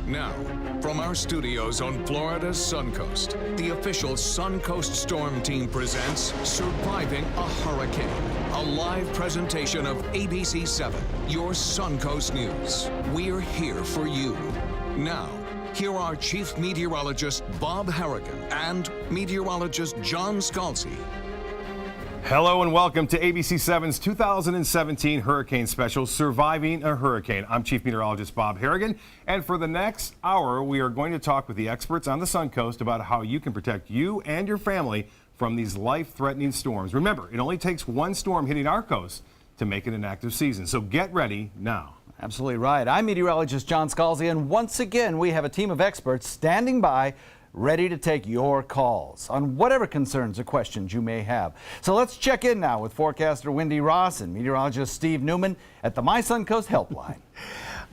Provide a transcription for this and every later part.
Now, from our studios on Florida's Suncoast, the official Suncoast Storm Team presents Surviving a Hurricane, a live presentation of ABC 7, your Suncoast News. We're here for you. Now, here are Chief Meteorologist Bob Harrigan and Meteorologist John Scalzi. Hello and welcome to ABC 7's 2017 Hurricane Special, Surviving a Hurricane. I'm Chief Meteorologist Bob Harrigan, and for the next hour, we are going to talk with the experts on the Suncoast about how you can protect you and your family from these life-threatening storms. Remember, it only takes one storm hitting our coast to make it an active season, so get ready now. Absolutely right. I'm meteorologist John Scalzi, and once again, we have a team of experts standing by, ready to take your calls on whatever concerns or questions you may have. So let's check in now with forecaster Wendy Ross and meteorologist Steve Newman at the My Suncoast Helpline.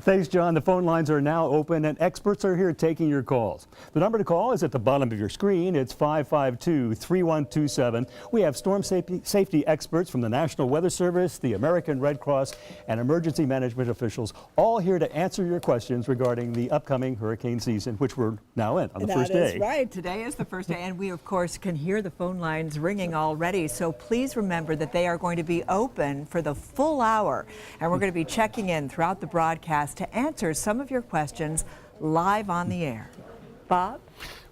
Thanks, John. The phone lines are now open and experts are here taking your calls. The number to call is at the bottom of your screen. It's 552-3127. We have storm safety experts from the National Weather Service, the American Red Cross, and emergency management officials, all here to answer your questions regarding the upcoming hurricane season, which we're now in on the first day. That is right. Today is the first day, and we, of course, can hear the phone lines ringing already. So please remember that they are going to be open for the full hour, and we're going to be checking in throughout the broadcast to answer some of your questions live on the air. Bob?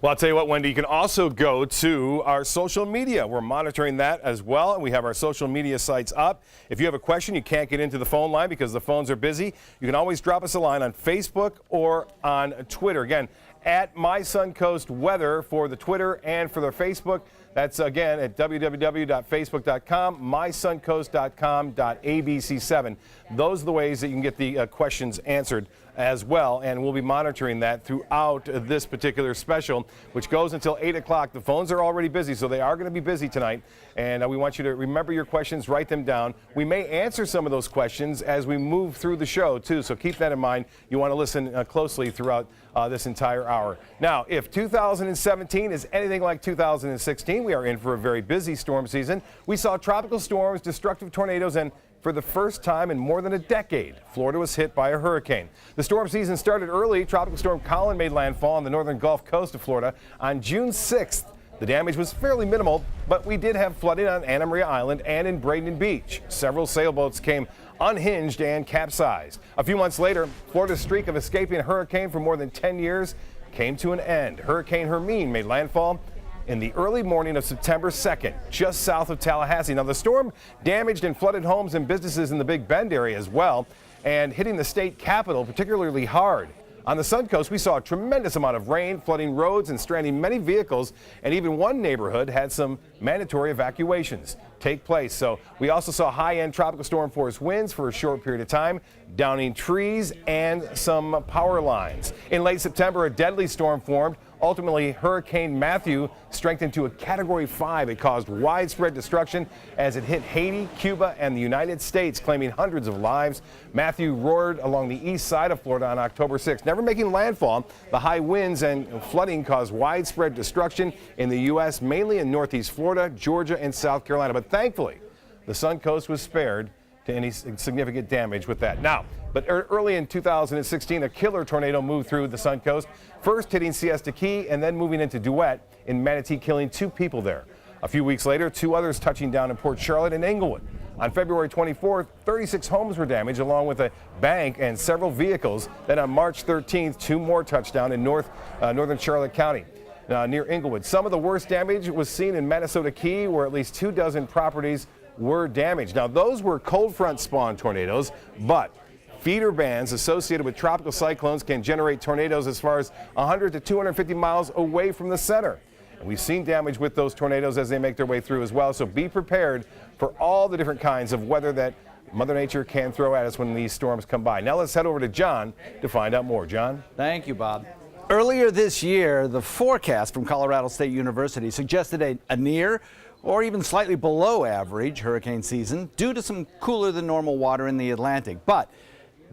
Well, I'll tell you what, Wendy, you can also go to our social media. We're monitoring that as well, and we have our social media sites up. If you have a question, you can't get into the phone line because the phones are busy, you can always drop us a line on Facebook or on Twitter. Again, at My Suncoast Weather for the Twitter and for the Facebook. That's, again, at www.facebook.com, mysuncoast.com.abc7. Those are the ways that you can get the questions answered as well, and we'll be monitoring that throughout this particular special, which goes until 8 o'clock. The phones are already busy, so they are going to be busy tonight, and we want you to remember your questions, write them down. We may answer some of those questions as we move through the show, too, so keep that in mind. You want to listen closely throughout this entire hour. Now, if 2017 is anything like 2016, we are in for a very busy storm season. We saw tropical storms, destructive tornadoes, and for the first time in more than a decade, Florida was hit by a hurricane. The storm season started early. Tropical Storm Colin made landfall on the northern Gulf Coast of Florida on June 6th. The damage was fairly minimal, but we did have flooding on Anna Maria Island and in Bradenton Beach. Several sailboats came unhinged and capsized. A few months later, Florida's streak of escaping a hurricane for more than 10 years came to an end. Hurricane Hermine made landfall in the early morning of September 2nd, just south of Tallahassee. Now, the storm damaged and flooded homes and businesses in the Big Bend area as well, and hitting the state capital particularly hard. On the Suncoast, we saw a tremendous amount of rain, flooding roads and stranding many vehicles, and even one neighborhood had some mandatory evacuations take place. So we also saw high-end tropical storm force winds for a short period of time, downing trees and some power lines. In late September, a deadly storm formed. Ultimately, Hurricane Matthew strengthened to a Category 5. It caused widespread destruction as it hit Haiti, Cuba, and the United States, claiming hundreds of lives. Matthew roared along the east side of Florida on October 6th. Never making landfall, the high winds and flooding caused widespread destruction in the U.S., mainly in northeast Florida, Georgia, and South Carolina. But thankfully, the Suncoast was spared to any significant damage with that. Now, but early in 2016, a killer tornado moved through the Suncoast, first hitting Siesta Key and then moving into Duet in Manatee, killing 2 people there. A few weeks later, 2 others touching down in Port Charlotte and Englewood. On February 24th, 36 homes were damaged, along with a bank and several vehicles. Then on March 13th, 2 more touched down in northern Charlotte County. Near Englewood. Some of the worst damage was seen in Minnesota Key, where at least 24 properties were damaged. Now, those were cold front spawn tornadoes, but feeder bands associated with tropical cyclones can generate tornadoes as far as 100 to 250 miles away from the center. And we've seen damage with those tornadoes as they make their way through as well. So be prepared for all the different kinds of weather that Mother Nature can throw at us when these storms come by. Now let's head over to John to find out more. John? Thank you, Bob. Earlier this year, the forecast from Colorado State University suggested a near or even slightly below average hurricane season due to some cooler than normal water in the Atlantic. But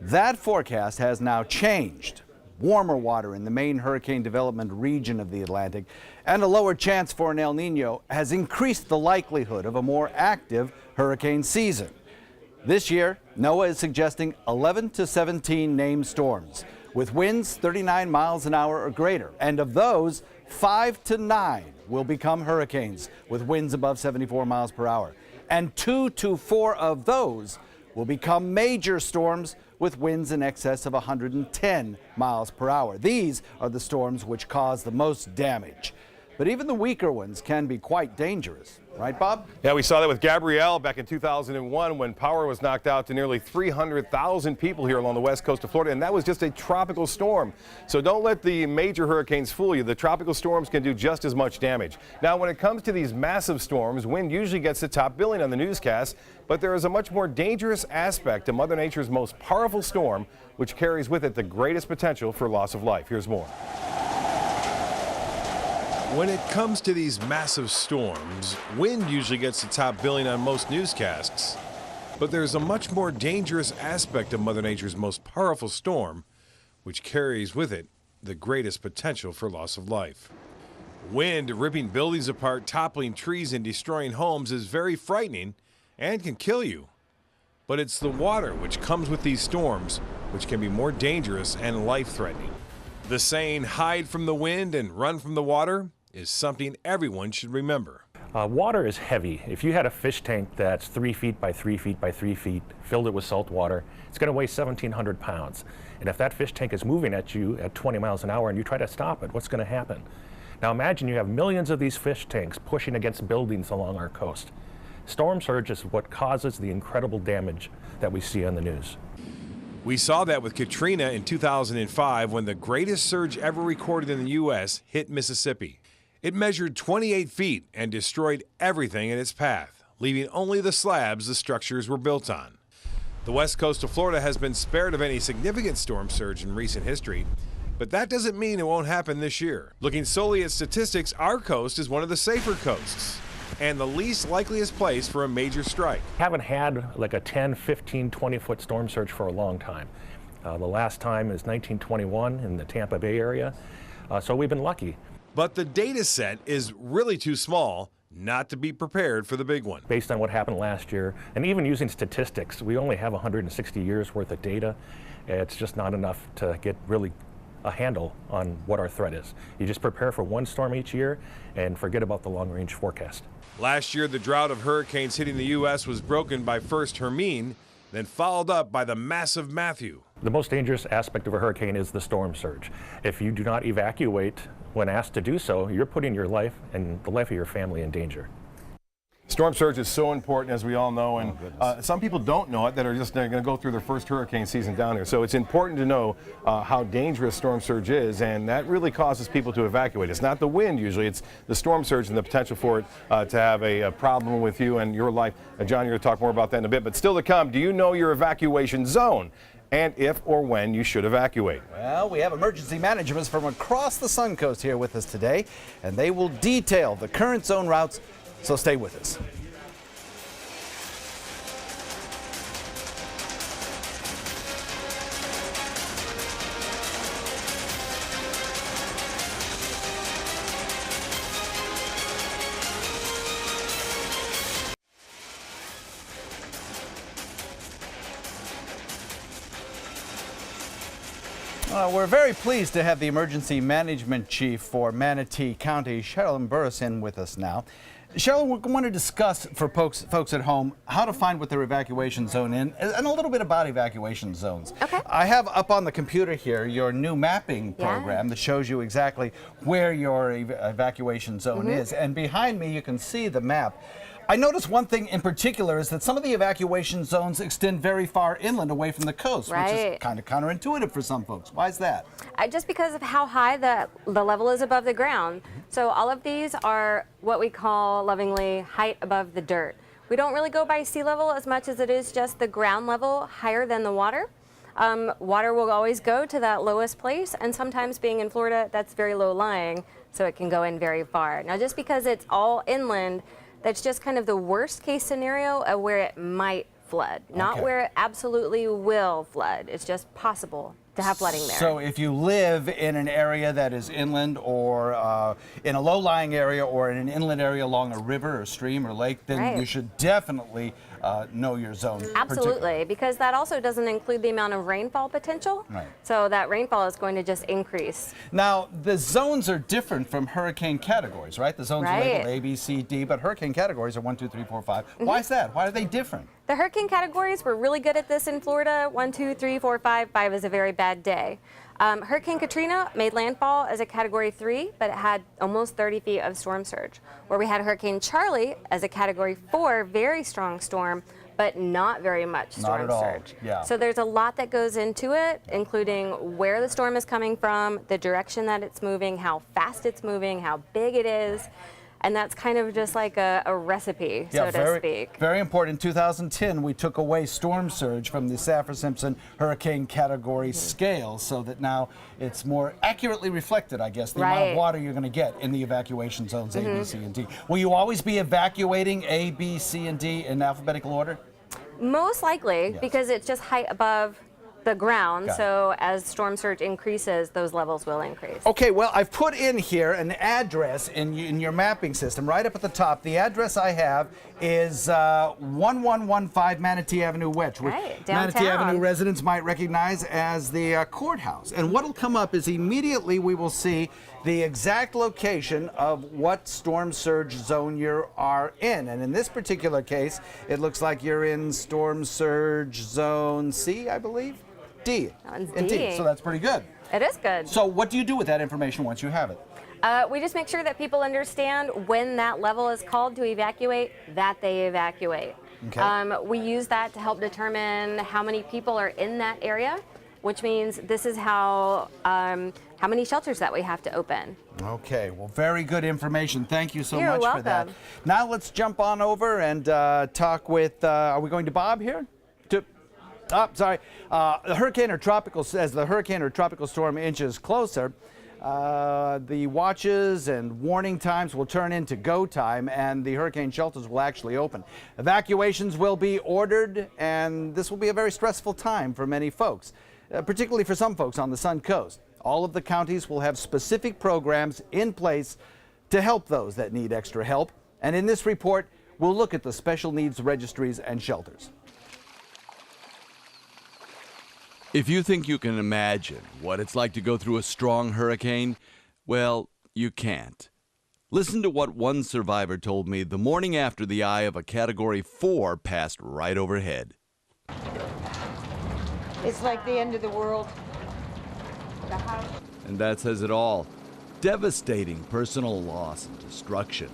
that forecast has now changed. Warmer water in the main hurricane development region of the Atlantic and a lower chance for an El Nino has increased the likelihood of a more active hurricane season. This year, NOAA is suggesting 11 to 17 named storms, with winds 39 miles an hour or greater. And of those, 5 to 9 will become hurricanes with winds above 74 miles per hour. And 2 to 4 of those will become major storms with winds in excess of 110 miles per hour. These are the storms which cause the most damage. But even the weaker ones can be quite dangerous. Right, Bob? Yeah, we saw that with Gabrielle back in 2001 when power was knocked out to nearly 300,000 people here along the west coast of Florida, and that was just a tropical storm. So don't let the major hurricanes fool you. The tropical storms can do just as much damage. Now, when it comes to these massive storms, wind usually gets the top billing on the newscast, but there is a much more dangerous aspect to Mother Nature's most powerful storm, which carries with it the greatest potential for loss of life. Here's more. When it comes to these massive storms, wind usually gets the top billing on most newscasts. But there's a much more dangerous aspect of Mother Nature's most powerful storm, which carries with it the greatest potential for loss of life. Wind ripping buildings apart, toppling trees, and destroying homes is very frightening and can kill you. But it's the water which comes with these storms which can be more dangerous and life-threatening. The saying, hide from the wind and run from the water, is something everyone should remember. Water is heavy. If you had a fish tank that's 3 feet by 3 feet by 3 feet, filled it with salt water, it's going to weigh 1,700 pounds. And if that fish tank is moving at you at 20 miles an hour and you try to stop it, what's going to happen? Now imagine you have millions of these fish tanks pushing against buildings along our coast. Storm surge is what causes the incredible damage that we see on the news. We saw that with Katrina in 2005 when the greatest surge ever recorded in the U.S. hit Mississippi. It measured 28 feet and destroyed everything in its path, leaving only the slabs the structures were built on. The west coast of Florida has been spared of any significant storm surge in recent history, but that doesn't mean it won't happen this year. Looking solely at statistics, our coast is one of the safer coasts and the least likeliest place for a major strike. Haven't had like a 10, 15, 20-foot storm surge for a long time. The last time is 1921 in the Tampa Bay area, so we've been lucky. But the data set is really too small not to be prepared for the big one. Based on what happened last year, and even using statistics, we only have 160 years worth of data. It's just not enough to get really a handle on what our threat is. You just prepare for one storm each year and forget about the long-range forecast. Last year, the drought of hurricanes hitting the U.S. was broken by first Hermine, then followed up by the massive Matthew. The most dangerous aspect of a hurricane is the storm surge. If you do not evacuate when asked to do so, you're putting your life and the life of your family in danger. Storm surge is so important, as we all know, and some people don't know it that are just going to go through their first hurricane season down here. So it's important to know how dangerous storm surge is, and that really causes people to evacuate. It's not the wind usually, it's the storm surge and the potential for it to have a problem with you and your life. John, you're going to talk more about that in a bit, but still to come, do you know your evacuation zone? And if or when you should evacuate. Well, we have emergency management from across the Suncoast here with us today, and they will detail the current zone routes, so stay with us. We're very pleased to have the Emergency Management Chief for Manatee County, Sherilyn Burris, in with us now. Sherilyn, we want to discuss for folks at home how to find what their evacuation zone is and a little bit about evacuation zones. Okay. I have up on the computer here your new mapping program that shows you exactly where your evacuation zone is. And behind me you can see the map. I noticed one thing in particular is that some of the evacuation zones extend very far inland away from the coast, which is kind of counterintuitive for some folks. Why is that? Just because of how high the level is above the ground. So all of these are what we call lovingly height above the dirt. We don't really go by sea level as much as it is just the ground level higher than the water. Water will always go to that lowest place, and sometimes being in Florida, that's very low lying, so it can go in very far. Now just because it's all inland, that's just kind of the worst case scenario of where it might flood, not where it absolutely will flood. It's just possible to have flooding there. So if you live in an area that is inland or in a low-lying area or in an inland area along a river or stream or lake, then you should definitely know your zone. Absolutely, because that also doesn't include the amount of rainfall potential. Right. So that rainfall is going to just increase. Now, the zones are different from hurricane categories, right? The zones are labeled A, B, C, D, but hurricane categories are 1, 2, 3, 4, 5. Why is that? Why are they different? The hurricane categories, we're really good at this in Florida. 1, 2, 3, 4, 5. 5 is a very bad day. Hurricane Katrina made landfall as a Category 3, but it had almost 30 feet of storm surge. Where we had Hurricane Charlie as a Category 4, very strong storm, but not very much storm surge. Yeah. So there's a lot that goes into it, including where the storm is coming from, the direction that it's moving, how fast it's moving, how big it is. And that's kind of just like a recipe, so to speak. Very important. In 2010, we took away storm surge from the Saffir-Simpson Hurricane Category scale so that now it's more accurately reflected, I guess, the amount of water you're going to get in the evacuation zones A, B, C, and D. Will you always be evacuating A, B, C, and D in alphabetical order? Most likely, because it's just height above the ground, so as storm surge increases, those levels will increase. Okay, well, I've put in here an address in your mapping system, right up at the top. The address I have is 1115 Manatee Avenue West, which Manatee Avenue residents might recognize as the courthouse. And what'll come up is immediately we will see the exact location of what storm surge zone you are in. And in this particular case, it looks like you're in storm surge zone C, I believe. D. D. So that's pretty good. It is good. So what do you do with that information once you have it? We just make sure that people understand when that level is called to evacuate, that they evacuate. Okay. We use that to help determine how many people are in that area, which means this is how many shelters that we have to open. Okay, well, very good information. Thank you so You're much welcome. for that. Now let's jump on over and talk with, are we going to Bob here? The hurricane or tropical, as the hurricane or tropical storm inches closer, the watches and warning times will turn into go time, and the hurricane shelters will actually open. Evacuations will be ordered, and this will be a very stressful time for many folks, particularly for some folks on the Sun Coast. All of the counties will have specific programs in place to help those that need extra help, and in this report, we'll look at the special needs registries and shelters. If you think you can imagine what it's like to go through a strong hurricane, well, you can't. Listen to what one survivor told me the morning after the eye of a Category 4 passed right overhead. It's like the end of the world. And that says it all. Devastating personal loss and destruction.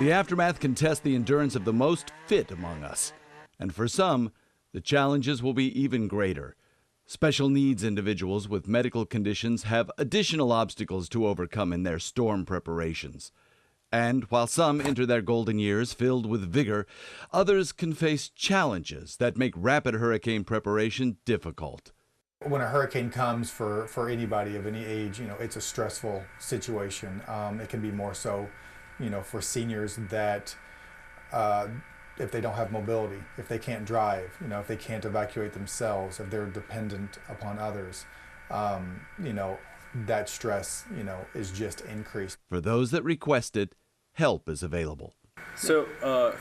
The aftermath can test the endurance of the most fit among us. And for some, the challenges will be even greater. Special needs individuals with medical conditions have additional obstacles to overcome in their storm preparations. And while some enter their golden years filled with vigor, others can face challenges that make rapid hurricane preparation difficult. When a hurricane comes for anybody of any age, it's a stressful situation. It can be more so, for seniors that if they don't have mobility, if they can't drive, if they can't evacuate themselves, if they're dependent upon others, that stress, is just increased. For those that request it, help is available. So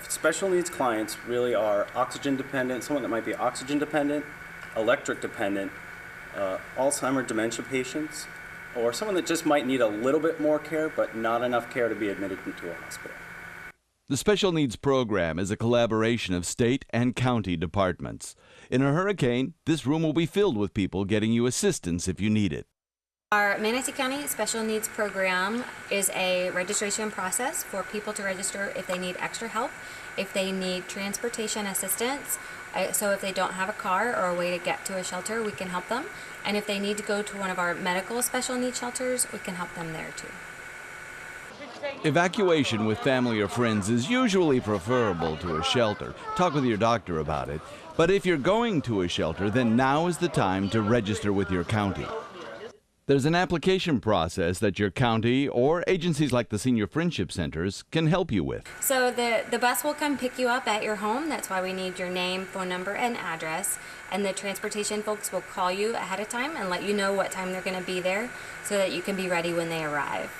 special needs clients really are oxygen dependent, someone that might be oxygen dependent, electric dependent, Alzheimer's dementia patients, or someone that just might need a little bit more care but not enough care to be admitted into a hospital. The Special Needs Program is a collaboration of state and county departments. In a hurricane, this room will be filled with people getting you assistance if you need it. Our Manatee County Special Needs Program is a registration process for people to register if they need extra help, if they need transportation assistance, so if they don't have a car or a way to get to a shelter, we can help them. And if they need to go to one of our medical special needs shelters, we can help them there too. Evacuation with family or friends is usually preferable to a shelter. Talk with your doctor about it. But if you're going to a shelter, then now is the time to register with your county. There's an application process that your county or agencies like the Senior Friendship Centers can help you with. So the bus will come pick you up at your home. That's why we need your name, phone number, and address. And the transportation folks will call you ahead of time and let you know what time they're going to be there so that you can be ready when they arrive.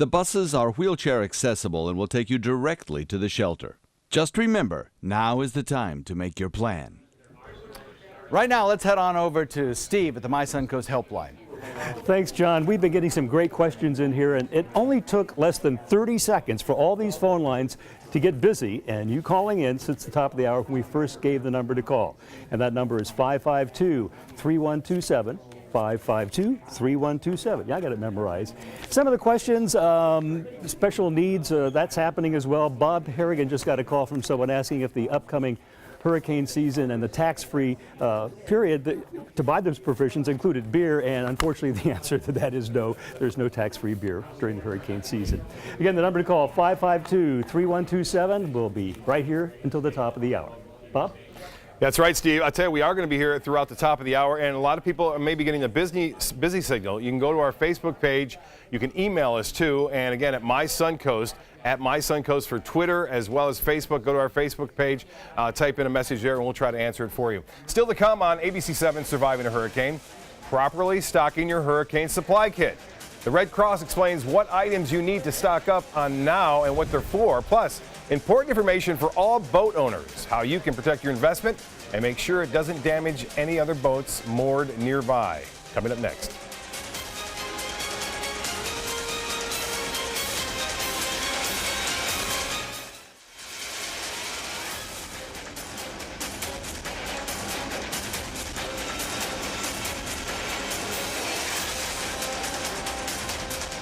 The buses are wheelchair accessible and will take you directly to the shelter. Just remember, now is the time to make your plan. Right now, let's head on over to Steve at the My Suncoast Helpline. Thanks, John. We've been getting some great questions in here, and it only took less than 30 seconds for all these phone lines to get busy, and you calling in since the top of the hour when we first gave the number to call. And that number is 552-3127. 552-3127. Yeah, I got it memorized. Some of the questions, special needs, that's happening as well. Bob Harrigan just got a call from someone asking if the upcoming hurricane season and the tax-free period to buy those provisions included beer, and unfortunately the answer to that is no. There's no tax-free beer during the hurricane season. Again, the number to call, 552-3127. We'll be right here until the top of the hour. Bob? That's right, Steve. I tell you, we are going to be here throughout the top of the hour, and a lot of people are maybe getting a busy signal. You can go to our Facebook page. You can email us too, and again at My Suncoast, at My Suncoast for Twitter as well as Facebook. Go to our Facebook page, type in a message there, and we'll try to answer it for you. Still to come on ABC7 Surviving a Hurricane, properly stocking your hurricane supply kit. The Red Cross explains what items you need to stock up on now and what they're for. Plus, important information for all boat owners, how you can protect your investment and make sure it doesn't damage any other boats moored nearby. Coming up next.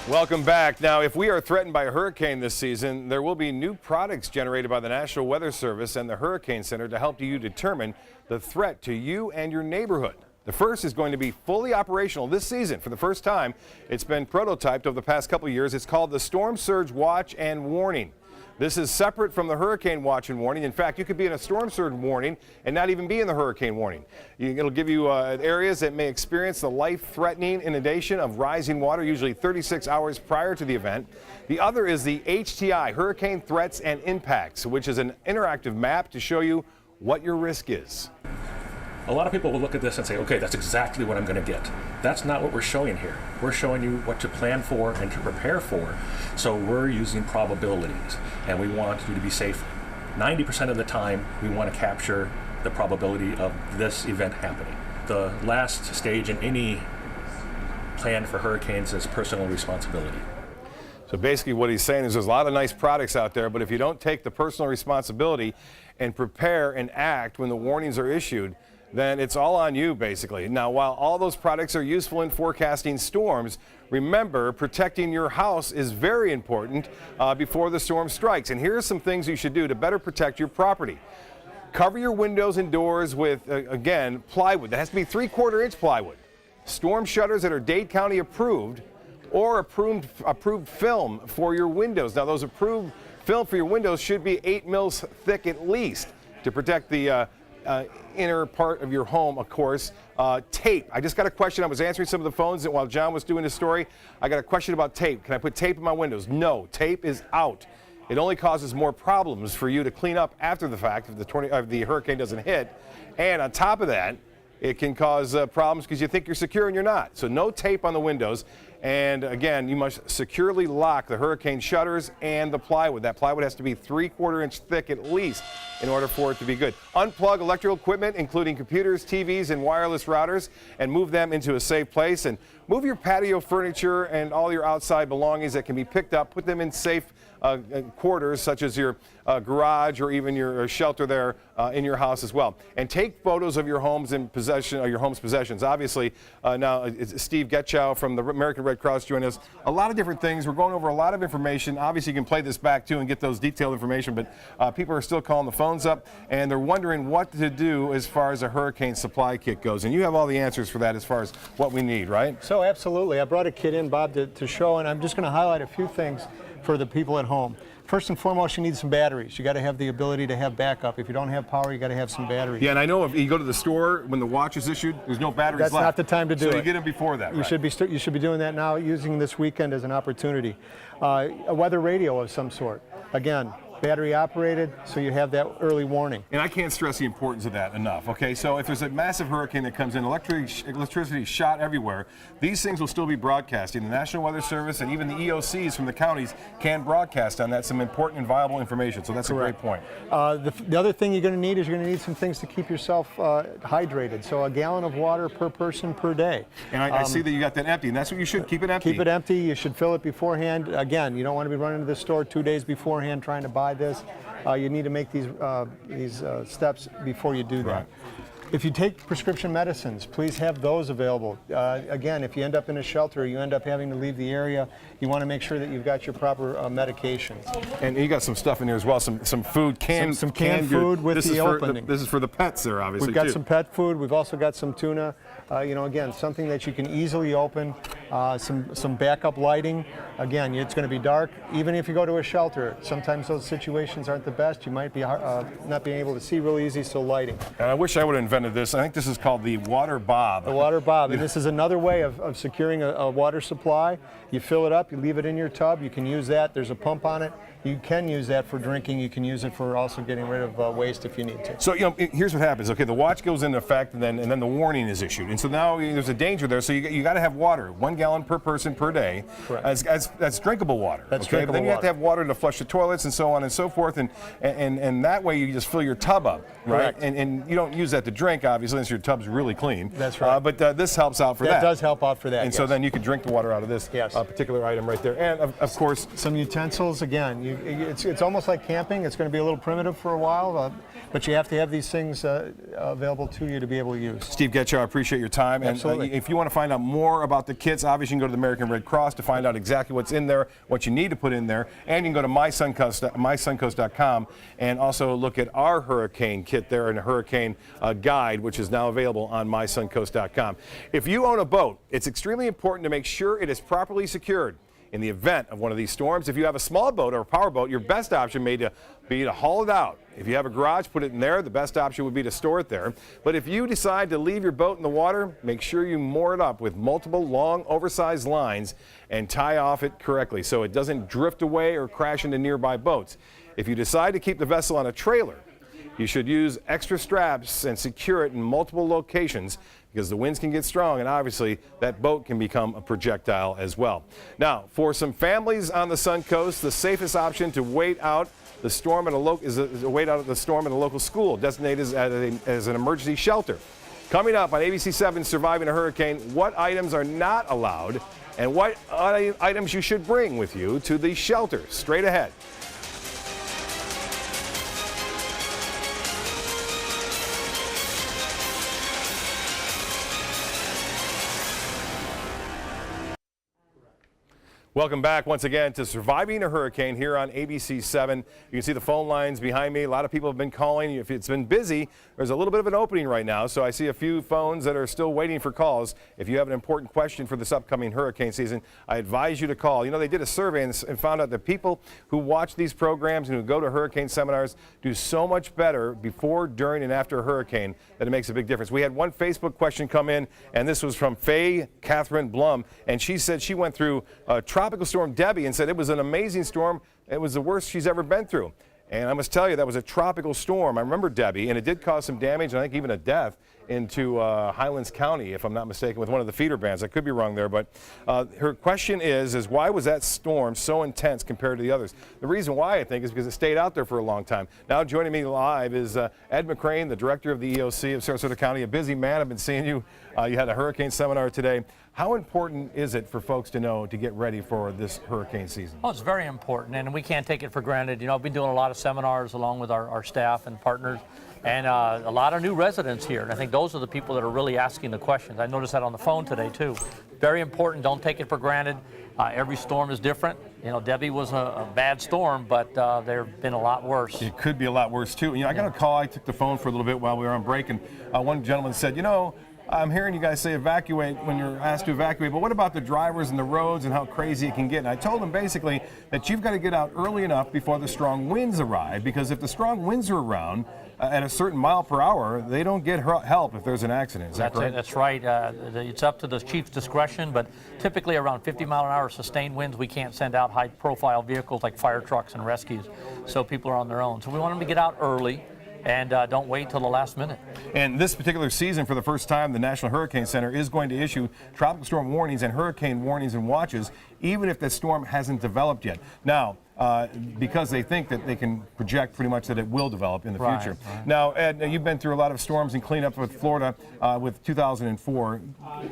Welcome back. Now, if we are threatened by a hurricane this season, there will be new products generated by the National Weather Service and the Hurricane Center to help you determine the threat to you and your neighborhood. The first is going to be fully operational this season for the first time. It's been prototyped over the past couple of years. It's called the Storm Surge Watch and Warning. This is separate from the hurricane watch and warning. In fact, you could be in a storm surge warning and not even be in the hurricane warning. It'll give you areas that may experience the life-threatening inundation of rising water, usually 36 hours prior to the event. The other is the HTI, Hurricane Threats and Impacts, which is an interactive map to show you what your risk is. A lot of people will look at this and say, okay, that's exactly what I'm going to get. That's not what we're showing here. We're showing you what to plan for and to prepare for. So we're using probabilities, and we want you to be safe. 90% of the time, we want to capture the probability of this event happening. The last stage in any plan for hurricanes is personal responsibility. So basically what he's saying is there's a lot of nice products out there, but if you don't take the personal responsibility and prepare and act when the warnings are issued, then it's all on you, basically. Now, while all those products are useful in forecasting storms, remember, protecting your house is very important before the storm strikes. And here are some things you should do to better protect your property. Cover your windows and doors with, again, plywood. That has to be 3/4 inch plywood. Storm shutters that are Dade County approved or approved film for your windows. Now, those approved film for your windows should be 8 mils thick at least to protect the inner part of your home, of course. Tape. I just got a question. I was answering some of the phones while John was doing his story. I got a question about tape. Can I put tape in my windows? No, tape is out. It only causes more problems for you to clean up after the fact if the hurricane doesn't hit. And on top of that, it can cause problems because you think you're secure and you're not. So no tape on the windows. And again, you must securely lock the hurricane shutters and the plywood. That plywood has to be 3/4 inch thick at least in order for it to be good. Unplug electrical equipment, including computers, TVs, and wireless routers, and move them into a safe place. And move your patio furniture and all your outside belongings that can be picked up. Put them in safe quarters, such as your garage or even your shelter there in your house as well. And take photos of your homes in possession, or your home's possessions. Obviously, now it's Steve Getchow from the American Red Cross joining us. A lot of different things. We're going over a lot of information. Obviously, you can play this back too and get those detailed information, but people are still calling the phones up and they're wondering what to do as far as a hurricane supply kit goes. And you have all the answers for that as far as what we need, right? So absolutely. I brought a kit in, Bob, to show, and I'm just going to highlight a few things for the people at home. First and foremost, you need some batteries. You got to have the ability to have backup. If you don't have power, you got to have some batteries. Yeah, and I know if you go to the store when the watch is issued, there's no batteries left. That's not the time to do it. So you get them before that, You right? you should be doing that now, using this weekend as an opportunity. A weather radio of some sort. Again, battery operated, so you have that early warning. And I can't stress the importance of that enough, okay? So if there's a massive hurricane that comes in, electricity shot everywhere, these things will still be broadcasting. The National Weather Service and even the EOCs from the counties can broadcast on that some important and viable information, so that's Correct. a great point. The other thing you're going to need is you're going to need some things to keep yourself hydrated. So a gallon of water per person per day. And I see that you got that empty, and that's what you should, keep it empty. Keep it empty. You should fill it beforehand. Again, you don't want to be running to the store 2 days beforehand trying to buy this. You need to make these steps before you do that. Right. If you take prescription medicines, please have those available. Again, if you end up in a shelter, you end up having to leave the area, you want to make sure that you've got your proper medications. And you got some stuff in here as well, some food, some canned food with the opening. This is for the pets there, obviously, We've got too. some pet food. We've also got some tuna. Again, something that you can easily open. Some backup lighting. Again, it's going to be dark. Even if you go to a shelter, sometimes those situations aren't the best. You might be not being able to see real easy, so lighting. And I wish I would have invented this. I think this is called the water bob. The water bob. And this is another way of securing a water supply. You fill it up, you leave it in your tub. You can use that. There's a pump on it. You can use that for drinking. You can use it for also getting rid of waste if you need to. So, here's what happens. Okay, the watch goes into effect, and then the warning is issued. And so now there's a danger there. So you got to have water, 1 gallon per person per day. Correct. That's drinkable water. That's okay? drinkable But then you have water. to have water to flush the toilets and so on and so forth. And that way you just fill your tub up, right? Correct. And you don't use that to drink, obviously, unless your tub's really clean. That's right. But this helps out for that. That does help out for that. And so then you can drink the water out of this particular item right there. And of course, some utensils. Again, it's almost like camping. It's going to be a little primitive for a while, but you have to have these things available to you to be able to use. Steve Getchell, I appreciate your time. Absolutely. And if you want to find out more about the kits, obviously you can go to the American Red Cross to find out exactly what's in there, what you need to put in there, and you can go to mysuncoast.com and also look at our hurricane kit there and a hurricane guide, which is now available on mysuncoast.com. If you own a boat, it's extremely important to make sure it is properly secured. In the event of one of these storms, if you have a small boat or a power boat, your best option may be to haul it out. If you have a garage, put it in there. The best option would be to store it there. But if you decide to leave your boat in the water, make sure you moor it up with multiple long, oversized lines and tie off it correctly so it doesn't drift away or crash into nearby boats. If you decide to keep the vessel on a trailer, you should use extra straps and secure it in multiple locations because the winds can get strong and obviously that boat can become a projectile as well. Now, for some families on the Sun Coast, the safest option to wait out the storm at a local school designated as an emergency shelter. Coming up on ABC 7 Surviving a Hurricane, what items are not allowed and what items you should bring with you to the shelter. Straight ahead. Welcome back once again to Surviving a Hurricane here on ABC 7. You can see the phone lines behind me. A lot of people have been calling. If it's been busy, there's a little bit of an opening right now, so I see a few phones that are still waiting for calls. If you have an important question for this upcoming hurricane season, I advise you to call. You know, they did a survey and found out that people who watch these programs and who go to hurricane seminars do so much better before, during, and after a hurricane that it makes a big difference. We had one Facebook question come in, and this was from Faye Catherine Blum, and she said she went through Tropical Storm Debbie and said it was an amazing storm. It was the worst she's ever been through. And I must tell you, that was a tropical storm. I remember Debbie, and it did cause some damage, and I think even a death into Highlands County, if I'm not mistaken, with one of the feeder bands. I could be wrong there, but her question is why was that storm so intense compared to the others? The reason why, I think, is because it stayed out there for a long time. Now joining me live is Ed McCrane, the director of the EOC of Sarasota County, a busy man. I've been seeing you. You had a hurricane seminar today. How important is it for folks to know to get ready for this hurricane season? Well, it's very important, and we can't take it for granted. You know, I've been doing a lot of seminars along with our staff and partners, and a lot of new residents here. And I think those are the people that are really asking the questions. I noticed that on the phone today, too. Very important. Don't take it for granted. Every storm is different. You know, Debbie was a bad storm, but there have been a lot worse. It could be a lot worse, too. You know, I got a call. I took the phone for a little bit while we were on break, and one gentleman said, you know, I'm hearing you guys say evacuate when you're asked to evacuate, but what about the drivers and the roads and how crazy it can get? And I told them basically that you've got to get out early enough before the strong winds arrive, because if the strong winds are around at a certain mile per hour, they don't get help if there's an accident. Is that correct? That's right. It's up to the chief's discretion, but typically around 50-mile-an-hour sustained winds, we can't send out high-profile vehicles like fire trucks and rescues, so people are on their own. So we want them to get out early and don't wait till the last minute. And this particular season, for the first time, the National Hurricane Center is going to issue tropical storm warnings and hurricane warnings and watches, even if the storm hasn't developed yet. Now, because they think that they can project pretty much that it will develop in the future. Right. Now, Ed, you've been through a lot of storms and cleanup with Florida with 2004.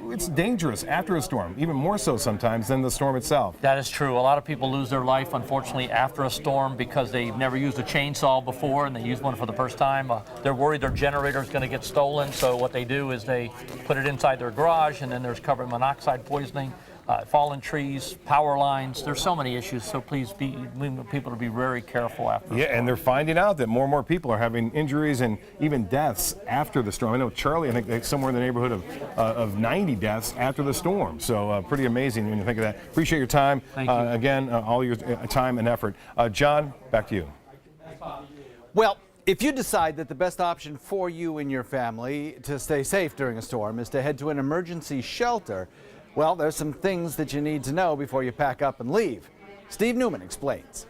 It's dangerous after a storm, even more so sometimes than the storm itself. That is true. A lot of people lose their life, unfortunately, after a storm because they've never used a chainsaw before and they use one for the first time. They're worried their generator is going to get stolen, so what they do is they put it inside their garage, and then there's carbon monoxide poisoning. Fallen trees, power lines. There's so many issues, so please we want people to be very careful after. Yeah, and they're finding out that more and more people are having injuries and even deaths after the storm. I know Charlie, I think somewhere in the neighborhood of 90 deaths after the storm. So pretty amazing when you think of that. Appreciate your time. Thank you. Again, all your time and effort. John, back to you. Well, if you decide that the best option for you and your family to stay safe during a storm is to head to an emergency shelter, well, there's some things that you need to know before you pack up and leave. Steve Newman explains.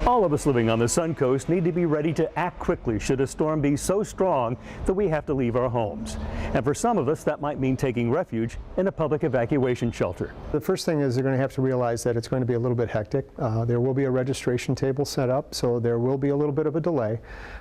All of us living on the Suncoast need to be ready to act quickly should a storm be so strong that we have to leave our homes. And for some of us, that might mean taking refuge in a public evacuation shelter. The first thing is they're going to have to realize that it's going to be a little bit hectic. There will be a registration table set up, so there will be a little bit of a delay.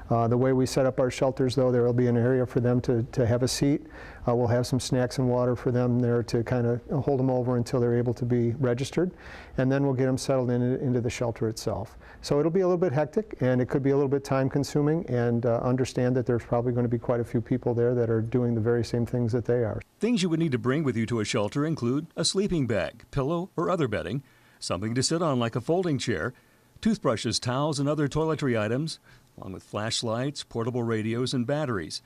The way we set up our shelters, though, there will be an area for them to have a seat. We'll have some snacks and water for them there to kind of hold them over until they're able to be registered, and then we'll get them settled into the shelter itself. So it'll be a little bit hectic, and it could be a little bit time consuming, and understand that there's probably going to be quite a few people there that are doing the very same things that they are. Things you would need to bring with you to a shelter include a sleeping bag, pillow or other bedding, something to sit on like a folding chair, toothbrushes, towels, and other toiletry items, along with flashlights, portable radios, and batteries.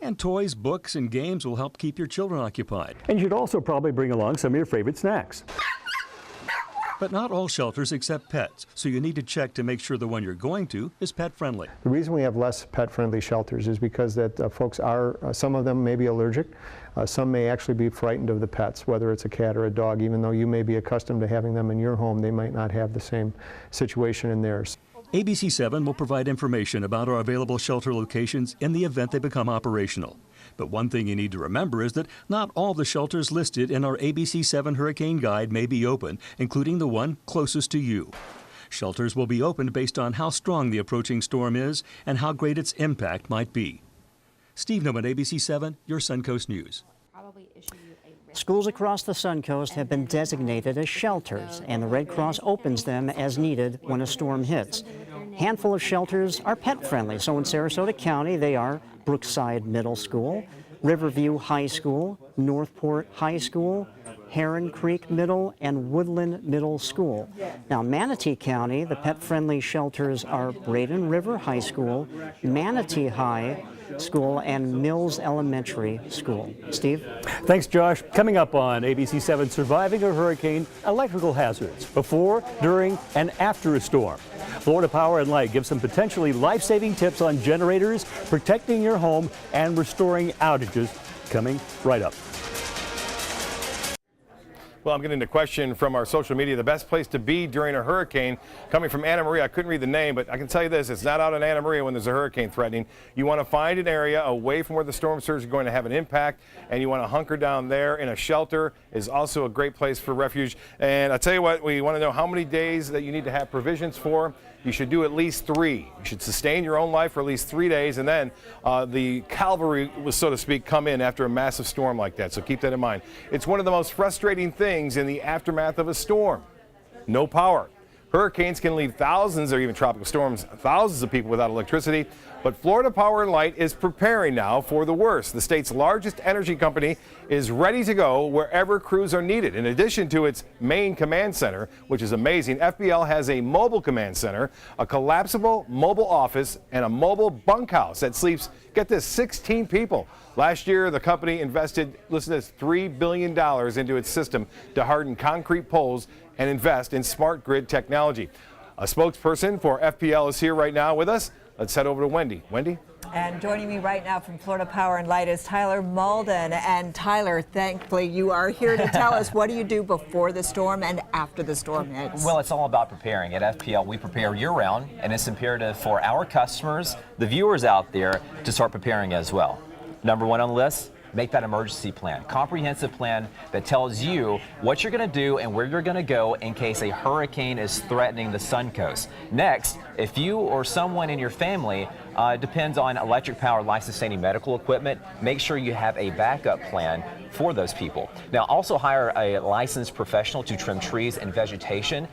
And toys, books, and games will help keep your children occupied. And you'd also probably bring along some of your favorite snacks. But not all shelters accept pets, so you need to check to make sure the one you're going to is pet-friendly. The reason we have less pet-friendly shelters is because that folks are, some of them may be allergic, some may actually be frightened of the pets, whether it's a cat or a dog. Even though you may be accustomed to having them in your home, they might not have the same situation in theirs. ABC 7 will provide information about our available shelter locations in the event they become operational. But one thing you need to remember is that not all the shelters listed in our ABC 7 Hurricane Guide may be open, including the one closest to you. Shelters will be opened based on how strong the approaching storm is and how great its impact might be. Steve Newman, ABC 7, your Suncoast News. Schools across the Suncoast have been designated as shelters, and the Red Cross opens them as needed when a storm hits. A handful of shelters are pet-friendly, so in Sarasota County they are Brookside Middle School, Riverview High School, Northport High School, Heron Creek Middle, and Woodland Middle School. Now, Manatee County, the pet-friendly shelters are Braden River High School, Manatee High School, and Mills Elementary School. Steve? Thanks, Josh. Coming up on ABC 7, surviving a hurricane, electrical hazards before, during, and after a storm. Florida Power and Light gives some potentially life-saving tips on generators, protecting your home, and restoring outages. Coming right up. Well, I'm getting a question from our social media. The best place to be during a hurricane, coming from Anna Maria. I couldn't read the name, but I can tell you this. It's not out in Anna Maria when there's a hurricane threatening. You want to find an area away from where the storm surge is going to have an impact, and you want to hunker down there. In a shelter is also a great place for refuge. And I tell you what, we want to know how many days that you need to have provisions for. You should do at least 3. You should sustain your own life for at least 3 days, and then the cavalry, so to speak, come in after a massive storm like that. So keep that in mind. It's one of the most frustrating things in the aftermath of a storm. No power. Hurricanes can leave thousands, or even tropical storms, thousands of people without electricity. But Florida Power and Light is preparing now for the worst. The state's largest energy company is ready to go wherever crews are needed. In addition to its main command center, which is amazing, FPL has a mobile command center, a collapsible mobile office, and a mobile bunkhouse that sleeps, get this, 16 people. Last year, the company invested, listen to this, $3 billion into its system to harden concrete poles and invest in smart grid technology. A spokesperson for FPL is here right now with us. Let's head over to Wendy. Wendy? And joining me right now from Florida Power and Light is Tyler Malden. And Tyler, thankfully, you are here to tell us what do you do before the storm and after the storm hits? Well, it's all about preparing. At FPL, we prepare year-round, and it's imperative for our customers, the viewers out there, to start preparing as well. Number one on the list, make that emergency plan. Comprehensive plan that tells you what you're going to do and where you're going to go in case a hurricane is threatening the Suncoast. Next, if you or someone in your family depends on electric power life-sustaining medical equipment, make sure you have a backup plan for those people. Now, also hire a licensed professional to trim trees and vegetation.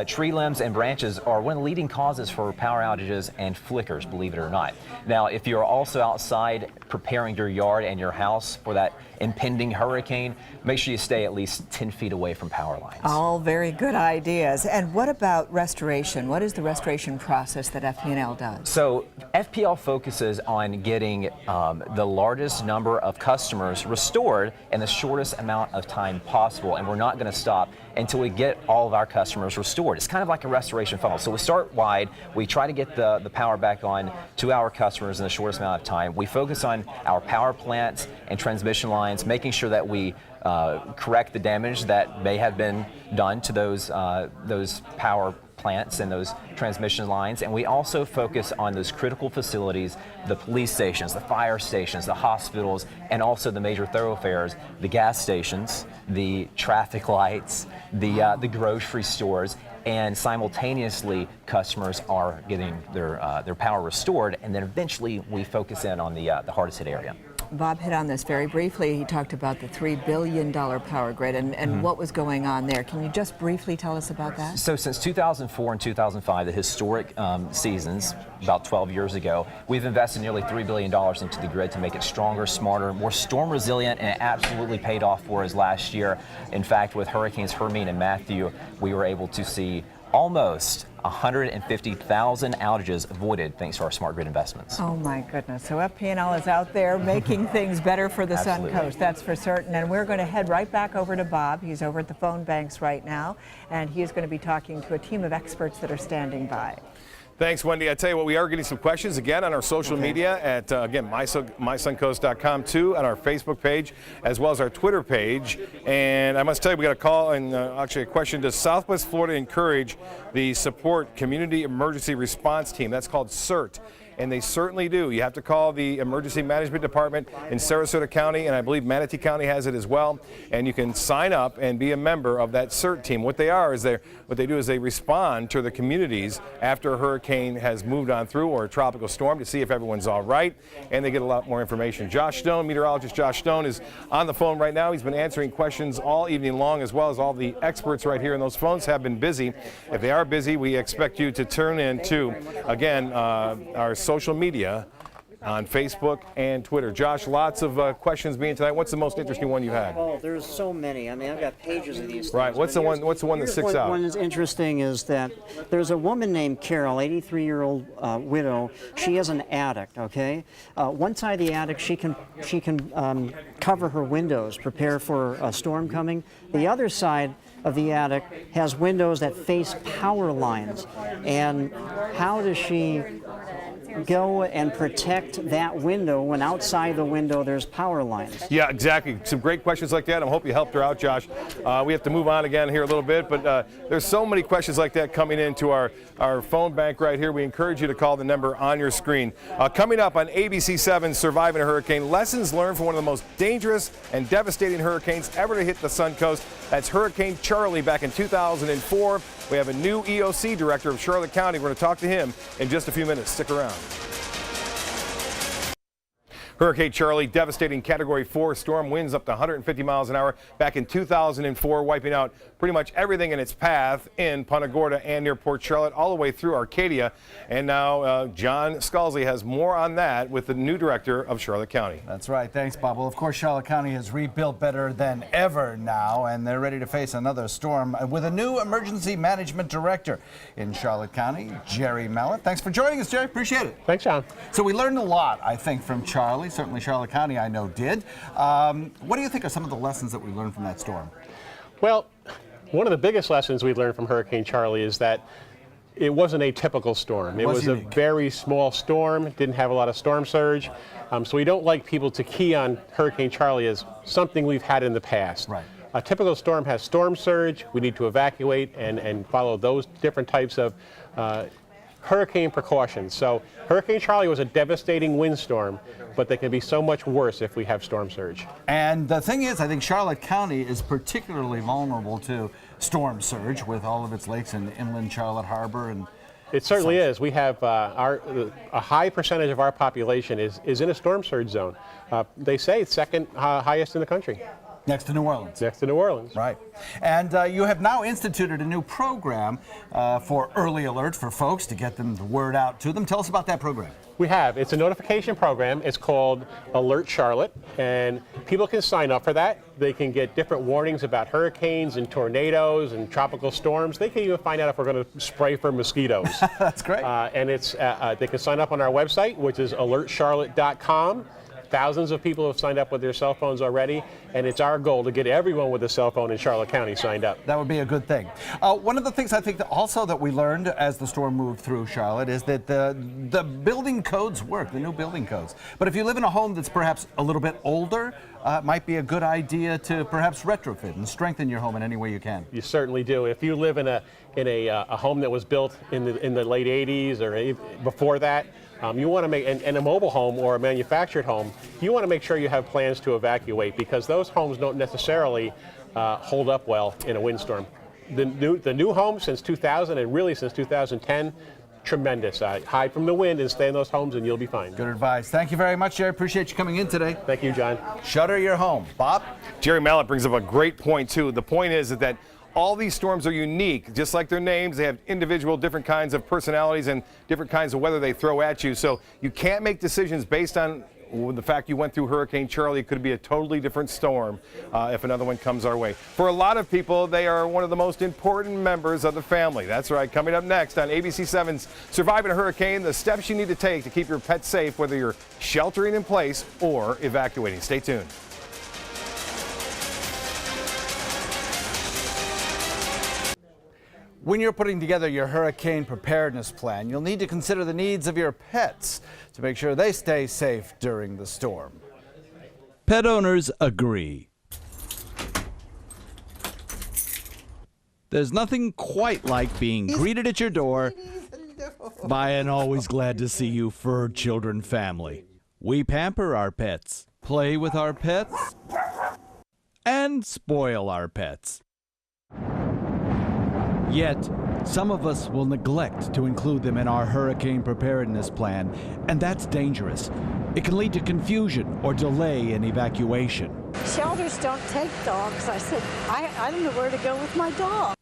Tree limbs and branches are one of the leading causes for power outages and flickers, believe it or not. Now, if you're also outside preparing your yard and your house for that impending hurricane, make sure you stay at least 10 feet away from power lines. All very good ideas. And what about restoration? What is the restoration process that FPL does? So FPL focuses on getting the largest number of customers restored in the shortest amount of time possible, and we're not going to stop until we get all of our customers restored. It's kind of like a restoration funnel. So we start wide, we try to get the power back on to our customers in the shortest amount of time. We focus on our power plants and transmission lines, making sure that we correct the damage that may have been done to those power plants and those transmission lines. And we also focus on those critical facilities, the police stations, the fire stations, the hospitals, and also the major thoroughfares, the gas stations, the traffic lights, the grocery stores. And simultaneously, customers are getting their power restored, and then eventually we focus in on the hardest hit area. Bob hit on this very briefly. He talked about the $3 billion power grid and what was going on there. Can you just briefly tell us about that? So since 2004 and 2005, the historic seasons, about 12 years ago, we've invested nearly $3 billion into the grid to make it stronger, smarter, more storm resilient, and it absolutely paid off for us last year. In fact, with Hurricanes Hermine and Matthew, we were able to see almost 150,000 outages avoided thanks to our smart grid investments. Oh my goodness. So FPL is out there making things better for the Suncoast, that's for certain. And we're going to head right back over to Bob. He's over at the phone banks right now, and he's going to be talking to a team of experts that are standing by. Thanks, Wendy. I tell you what, we are getting some questions again on our social media at, again, mysuncoast.com too, on our Facebook page, as well as our Twitter page. And I must tell you, we got a call and actually a question. Does Southwest Florida encourage the Support Community Emergency Response Team? That's called CERT. And they certainly do. You have to call the Emergency Management Department in Sarasota County, and I believe Manatee County has it as well. And you can sign up and be a member of that CERT team. What they are is what they do is they respond to the communities after a hurricane has moved on through or a tropical storm to see if everyone's all right, and they get a lot more information. Josh Stone, meteorologist Josh Stone, is on the phone right now. He's been answering questions all evening long, as well as all the experts right here, and those phones have been busy. If they are busy, we expect you to turn in to, again, our social media on Facebook and Twitter. Josh, lots of questions being tonight. What's the most interesting one you had? Oh, there's so many. I mean, I've got pages of these things. Right. What's the one that sticks out? One that's interesting is that there's a woman named Carol, 83-year-old widow. She has an attic. Okay. One side of the attic, she can cover her windows, prepare for a storm coming. The other side of the attic has windows that face power lines. And how does she go and protect that window when outside the window there's power lines? Yeah, exactly. Some great questions like that. I hope you helped her out, Josh. We have to move on again here a little bit, but there's so many questions like that coming into our phone bank right here. We encourage you to call the number on your screen. Coming up on ABC7, Surviving a Hurricane, lessons learned from one of the most dangerous and devastating hurricanes ever to hit the Suncoast. That's Hurricane Charlie back in 2004. We have a new EOC director of Charlotte County. We're going to talk to him in just a few minutes. Stick around. Hurricane Charlie, devastating Category 4 storm, winds up to 150 miles an hour back in 2004, wiping out pretty much everything in its path in Punta Gorda and near Port Charlotte, all the way through Arcadia. And now John Scalzi has more on that with the new director of Charlotte County. That's right. Thanks, Bob. Well, of course, Charlotte County has rebuilt better than ever now, and they're ready to face another storm with a new emergency management director in Charlotte County, Jerry Mallet. Thanks for joining us, Jerry. Appreciate it. Thanks, John. So we learned a lot, I think, from Charlie. Certainly Charlotte County, I know, did. What do you think are some of the lessons that we learned from that storm? Well, one of the biggest lessons we learned from Hurricane Charlie is that it wasn't a typical storm. It was a very small storm, didn't have a lot of storm surge. So we don't like people to key on Hurricane Charlie as something we've had in the past. Right. A typical storm has storm surge. We need to evacuate and follow those different types of hurricane precautions. So Hurricane Charlie was a devastating windstorm, but they can be so much worse if we have storm surge. And the thing is, I think Charlotte County is particularly vulnerable to storm surge with all of its lakes in inland Charlotte Harbor. And it certainly is. We have a high percentage of our population is in a storm surge zone. They say it's second highest in the country. Next to New Orleans. Next to New Orleans. Right. And you have now instituted a new program for early alert for folks to get them the word out to them. Tell us about that program. We have. It's a notification program. It's called Alert Charlotte, and people can sign up for that. They can get different warnings about hurricanes and tornadoes and tropical storms. They can even find out if we're going to spray for mosquitoes. That's great. And it's they can sign up on our website, which is alertcharlotte.com. Thousands of people have signed up with their cell phones already, and it's our goal to get everyone with a cell phone in Charlotte County signed up. That would be a good thing. One of the things I think that also that we learned as the storm moved through Charlotte is that the building codes work, the new building codes. But if you live in a home that's perhaps a little bit older, it might be a good idea to perhaps retrofit and strengthen your home in any way you can. You certainly do. If you live in a home that was built in the late 80s or before that, you want to make, and a mobile home or a manufactured home, you want to make sure you have plans to evacuate because those homes don't necessarily hold up well in a windstorm. The new homes since 2000 and really since 2010, tremendous. Hide from the wind and stay in those homes and you'll be fine. Good advice. Thank you very much, Jerry. Appreciate you coming in today. Thank you, John. Shutter your home. Bob? Jerry Mallet brings up a great point, too. The point is that all these storms are unique, just like their names. They have individual different kinds of personalities and different kinds of weather they throw at you. So you can't make decisions based on the fact you went through Hurricane Charlie. It could be a totally different storm if another one comes our way. For a lot of people, they are one of the most important members of the family. That's right. Coming up next on ABC7's Surviving a Hurricane, the steps you need to take to keep your pets safe, whether you're sheltering in place or evacuating. Stay tuned. When you're putting together your hurricane preparedness plan, you'll need to consider the needs of your pets to make sure they stay safe during the storm. Pet owners agree. There's nothing quite like being greeted at your door by an always glad to see you fur children family. We pamper our pets, play with our pets, and spoil our pets. Yet, some of us will neglect to include them in our hurricane preparedness plan, and that's dangerous. It can lead to confusion or delay in evacuation. Shelters don't take dogs. I said, I don't know where to go with my dog.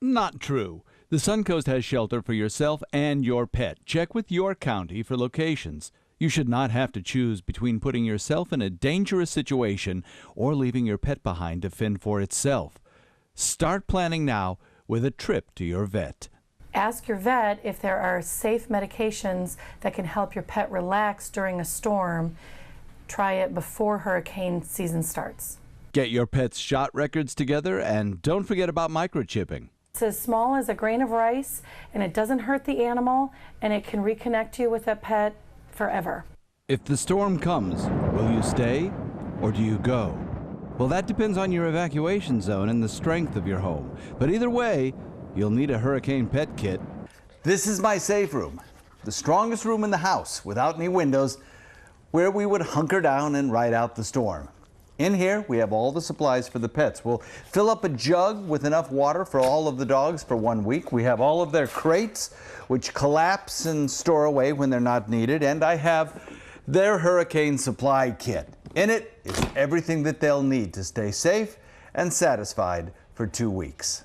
Not true. The Suncoast has shelter for yourself and your pet. Check with your county for locations. You should not have to choose between putting yourself in a dangerous situation or leaving your pet behind to fend for itself. Start planning now with a trip to your vet. Ask your vet if there are safe medications that can help your pet relax during a storm. Try it before hurricane season starts. Get your pet's shot records together and don't forget about microchipping. It's as small as a grain of rice and it doesn't hurt the animal and it can reconnect you with that pet forever. If the storm comes, will you stay or do you go? Well, that depends on your evacuation zone and the strength of your home. But either way, you'll need a hurricane pet kit. This is my safe room, the strongest room in the house without any windows, where we would hunker down and ride out the storm. In here, we have all the supplies for the pets. We'll fill up a jug with enough water for all of the dogs for 1 week. We have all of their crates, which collapse and store away when they're not needed. And I have their hurricane supply kit. In it is everything that they'll need to stay safe and satisfied for 2 weeks.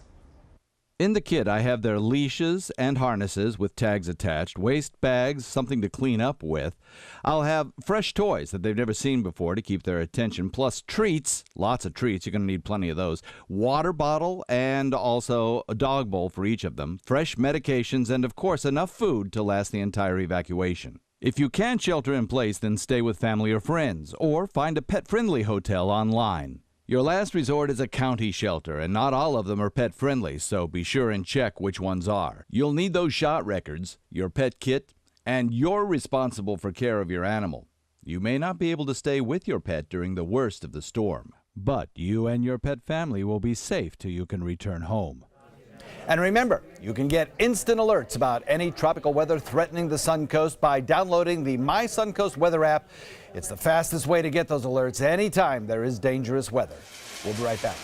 In the kit, I have their leashes and harnesses with tags attached, waste bags, something to clean up with. I'll have fresh toys that they've never seen before to keep their attention, plus treats, lots of treats, you're going to need plenty of those, water bottle, and also a dog bowl for each of them, fresh medications, and of course enough food to last the entire evacuation. If you can't shelter in place, then stay with family or friends, or find a pet-friendly hotel online. Your last resort is a county shelter, and not all of them are pet-friendly, so be sure and check which ones are. You'll need those shot records, your pet kit, and you're responsible for care of your animal. You may not be able to stay with your pet during the worst of the storm, but you and your pet family will be safe till you can return home. And remember, you can get instant alerts about any tropical weather threatening the Suncoast by downloading the My Suncoast Weather app. It's the fastest way to get those alerts anytime there is dangerous weather. We'll be right back.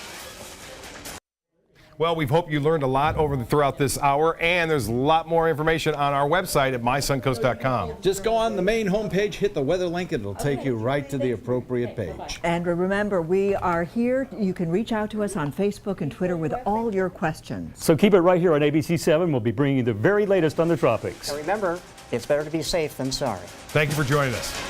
Well, we hope you learned a lot throughout this hour, and there's a lot more information on our website at mysuncoast.com. Just go on the main homepage, hit the weather link, and it'll take you right to the appropriate page. And remember, we are here. You can reach out to us on Facebook and Twitter with all your questions. So keep it right here on ABC7. We'll be bringing you the very latest on the tropics. And remember, it's better to be safe than sorry. Thank you for joining us.